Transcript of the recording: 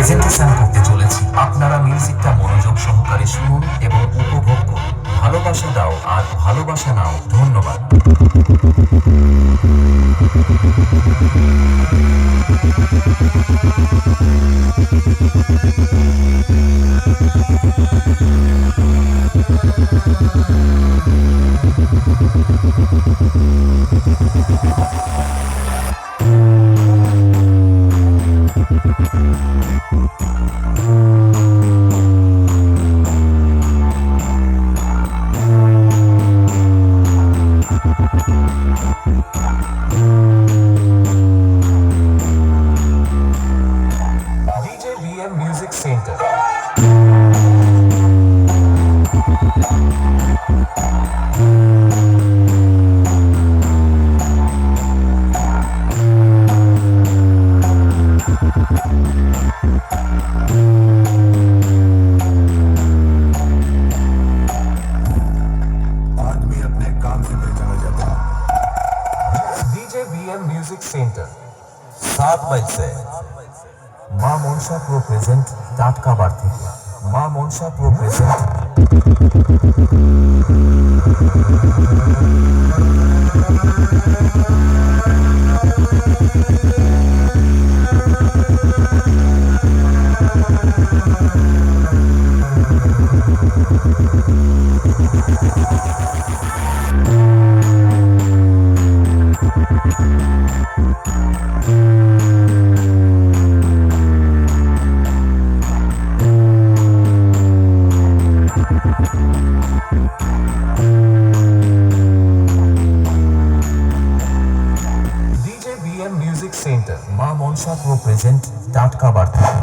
Presentation করতে চলেছি। আপনারা মিউজিকটা মনোযোগ সহকারে শুনুন এবং উপভোগ করুন। ভালোবাসা দাও আর ভালোবাসা নাও। ধন্যবাদ। DJ BM Music Center. आदमी अपने काम से पहचाना जाता है। DJ BM Music Center 7 बजे মা মনসা প্রো প্রেজেন্ট টাটকাবার থেকে। মা Manasa pro present DJ BM Music Center মা মনসা প্রো প্রেজেন্ট টাটকাবার থেকে।